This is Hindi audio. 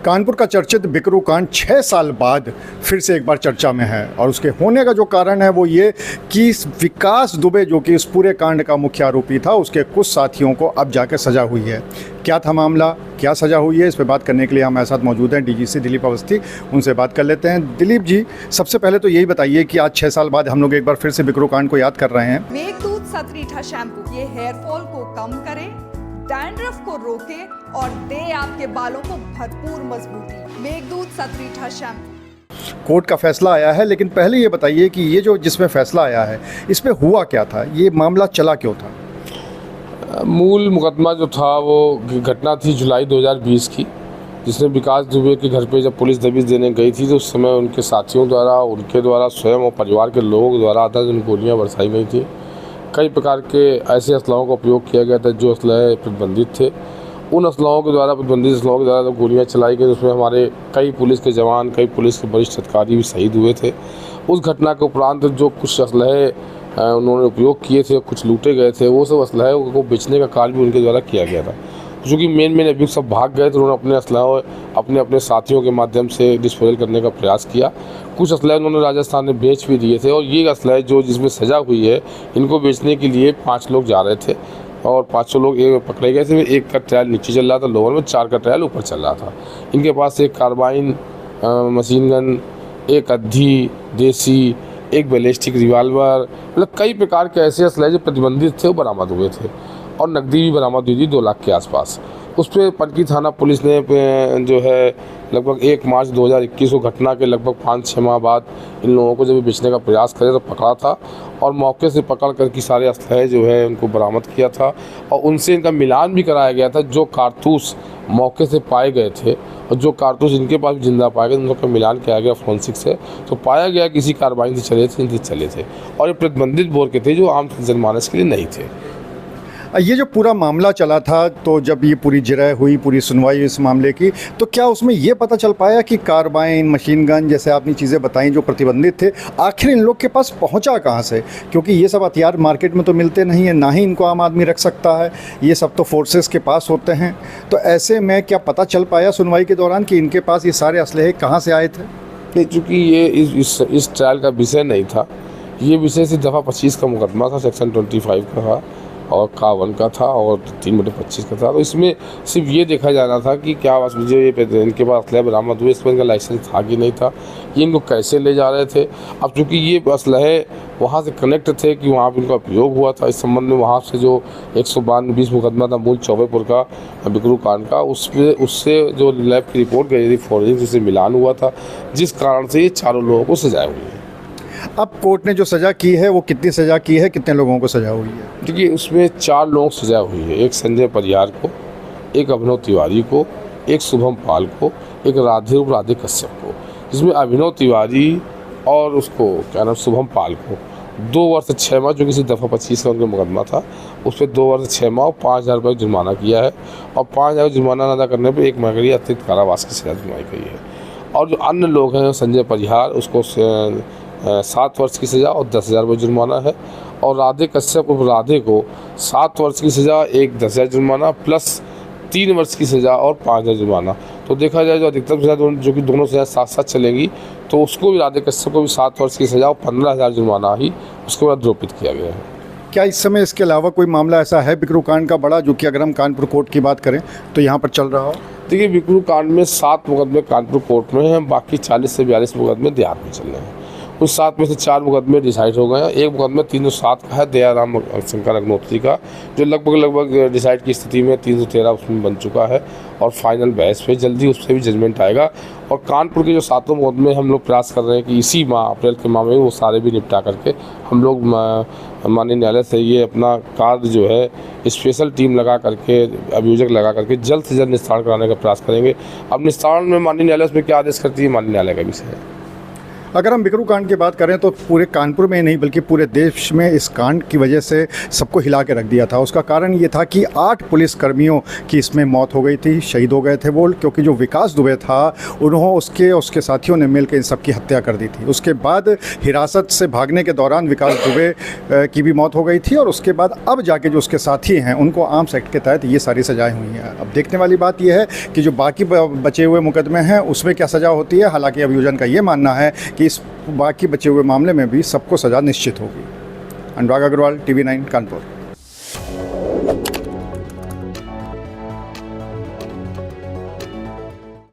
कानपुर का चर्चित बिकरू कांड 6 साल बाद फिर से एक बार चर्चा में है और उसके होने का जो कारण है वो ये कि विकास दुबे जो कि इस पूरे कांड का मुख्य आरोपी था, उसके कुछ साथियों को अब जाकर सज़ा हुई है। क्या था मामला, क्या सज़ा हुई है, इस पर बात करने के लिए हमारे साथ मौजूद हैं डीजीसी दिलीप अवस्थी। उनसे बात कर लेते हैं। दिलीप जी, सबसे पहले तो यही बताइए कि आज 6 साल बाद हम लोग एक बार फिर से बिकरू कांड को याद कर रहे हैं। मेघदूत सतरीठा शैम्पू ये हेयर फॉल को कम करे, डैंड्रफ को रोके और दे आपके बालों को भरपूर मजबूती। मेघदूत सतरीठा शैम्पू। कोर्ट का फैसला आया है, लेकिन पहले ये बताइए कि ये जो जिसमें फैसला आया है इस पे हुआ क्या था, ये मामला चला क्यों था? मूल मुकदमा जो था वो घटना थी जुलाई 2020 की, जिसमें विकास दुबे के घर पे जब पुलिस दबिश देने गई थी तो उस समय उनके साथियों द्वारा, उनके द्वारा स्वयं और परिवार के लोगों द्वारा आधा गोलियाँ बरसाई गई थी। कई प्रकार के ऐसे असलाहों का उपयोग किया गया था जो असलाहे प्रतिबंधित थे। उन असलाहों के द्वारा, प्रतिबंधित असलाहों के द्वारा गोलियाँ चलाई गई, उसमें हमारे कई पुलिस के जवान, कई पुलिस के वरिष्ठ अधिकारी भी शहीद हुए थे। उस घटना के उपरांत जो कुछ असलहे उन्होंने उपयोग किए थे, कुछ लूटे गए थे, वो सब असलहे को बेचने का कार्य भी उनके द्वारा किया गया था। चूँकि मेन अभियुक्त सब भाग गए तो उन्होंने अपने असलहे अपने साथियों के माध्यम से डिस्पोजल करने का प्रयास किया। कुछ असलहे उन्होंने राजस्थान में बेच भी दिए थे और ये असलहे जो जिसमें सज़ा हुई है, इनको बेचने के लिए 5 लोग जा रहे थे और 500 लोग पकड़े गए थे। एक का ट्रायल नीचे चल रहा था लोअर में, 4 का ट्रायल ऊपर चल रहा था। इनके पास एक कार्बाइन, मशीन गन, एक अद्धी देसी, एक बैलिस्टिक रिवाल्वर, मतलब कई प्रकार के ऐसे असलहे जो प्रतिबंधित थे वो बरामद हुए थे और नकदी भी बरामद हुई थी 2 लाख के आसपास। उस पर पनकी थाना पुलिस ने जो है लगभग 1 मार्च 2021 को घटना के लगभग 5-6 माह बाद इन लोगों को जब बेचने का प्रयास करे तो पकड़ा था और मौके से पकड़ कर के सारे असलहे जो है उनको बरामद किया था और उनसे इनका मिलान भी कराया गया था। जो कारतूस मौके से पाए गए थे और जो कारतूस इनके पास जिंदा पाए गए, उनका मिलान किया गया फोरेंसिक से, तो पाया गया किसी कार्बाइन से चले थे, इनसे चले थे और ये प्रतिबंधित बोर के थे जो आम जनमानस के लिए नहीं थे। ये जो पूरा मामला चला था, तो जब ये पूरी जिरह हुई, पूरी सुनवाई इस मामले की, तो क्या उसमें ये पता चल पाया कि कार्बाइन, मशीन गन जैसे आपने चीज़ें बताई जो प्रतिबंधित थे, आखिर इन लोग के पास पहुंचा कहां से? क्योंकि ये सब हथियार मार्केट में तो मिलते नहीं है, ना ही इनको आम आदमी रख सकता है, ये सब तो फोर्सेस के पास होते हैं। तो ऐसे में क्या पता चल पाया सुनवाई के दौरान कि इनके पास ये सारे असलहे कहाँ से आए थे? नहीं, चूँकि ये इस ट्रायल का विषय नहीं था, ये विषय सिर्फ दफ़ा 25 का मुकदमा था, सेक्शन 25 का था और K1 का था और 3/25 का था। तो इसमें सिर्फ ये देखा जाना था कि क्या मुझे ये इनके पास असलहे बरामद हुए, इस पर इनका लाइसेंस था कि नहीं था, ये इनको कैसे ले जा रहे थे। अब चूँकि ये असलहे वहाँ से कनेक्ट थे कि वहाँ पर इनका उपयोग हुआ था, इस संबंध में वहाँ से जो 192 मुकदमा था मूल चौबेपुर का बिकरू कांड का, उससे जो लैब की रिपोर्ट गई थी फोरेंसिक से मिलान हुआ था, जिस कारण से ये चारों लोगों को सजाएं हुई है। अब कोर्ट ने जो सज़ा की है वो कितनी सज़ा की है, कितने लोगों को सज़ा हुई है? देखिए, उसमें 4 लोगों को सजा हुई है। एक संजय परिहार को, एक अभिनव तिवारी को, एक शुभम पाल को, एक राधे कश्यप को, जिसमें अभिनव तिवारी और उसको क्या नाम शुभम पाल को 2 वर्ष 6 माह, जो किसी दफ़ा 25 का उनका मुकदमा था, उस पर 2 वर्ष 6 माह और 5,000 रुपये जुर्माना किया है और 5,000 जुर्माना अदा करने पर 1 माह के लिए अतिरिक्त कारावास की सजा सुनाई गई है। और जो अन्य लोग हैं, संजय परिहार, उसको 7 वर्ष की सज़ा और 10,000 रुपये जुर्माना है और राधे कश्यप और राधे को 7 वर्ष की सज़ा, एक 10,000 जुर्माना प्लस 3 वर्ष की सज़ा और 5,000 जुर्माना। तो देखा जाए जो अधिकतम सज़ा जो कि दोनों सज़ा साथ चलेंगी, तो उसको भी, राधे कश्यप को भी 7 वर्ष की सज़ा और 15,000 जुर्माना ही उसके बाद आरोपित किया गया है। क्या इस समय इसके अलावा कोई मामला ऐसा है बिकरू कांड का बड़ा, जो कि अगर हम कानपुर कोर्ट की बात करें तो यहाँ पर चल रहा हो? देखिए, बिकरू कांड में 7 मुकदमे कानपुर कोर्ट में हैं, बाकी 40 से 42 मुकदमे देहात में चल रहे हैं। उस 7 में से 4 मुकदमे डिसाइड हो गए हैं। एक मुकदमा 307 का है, दयाराम शंकर अग्नोत्री का, जो लगभग डिसाइड की स्थिति में 313 उसमें बन चुका है और फाइनल बहस पे जल्दी उस पर भी जजमेंट आएगा। और कानपुर के जो 7 मुकदमे हम लोग प्रयास कर रहे हैं कि इसी माह अप्रैल के माह में वो सारे भी निपटा करके हम लोग माननीय न्यायालय से ये अपना कार्य जो है स्पेशल टीम लगा करके, अभियोजक लगा करके जल्द से जल्द निस्तारण कराने का प्रयास करेंगे। अब निस्तारण में माननीय न्यायालय उसमें क्या आदेश करती है, माननीय न्यायालय का विषय है। अगर हम बिकरू कांड की बात करें तो पूरे कानपुर में ही नहीं बल्कि पूरे देश में इस कांड की वजह से सबको हिला के रख दिया था। उसका कारण ये था कि 8 पुलिसकर्मियों की इसमें मौत हो गई थी, शहीद हो गए थे वो, क्योंकि जो विकास दुबे था उन्होंने उसके साथियों ने मिलकर इन सब की हत्या कर दी थी। उसके बाद हिरासत से भागने के दौरान विकास दुबे की भी मौत हो गई थी और उसके बाद अब जाके जो उसके साथी हैं उनको आर्म्स एक्ट के तहत ये सारी सजाएँ हुई हैं। अब देखने वाली बात यह है कि जो बाकी बचे हुए मुकदमे हैं उसमें क्या सज़ा होती है। हालांकि अभियोजन का ये मानना है कि इस बाकी बचे हुए मामले में भी सबको सज़ा निश्चित होगी। अनुराग अग्रवाल, TV9 कानपुर।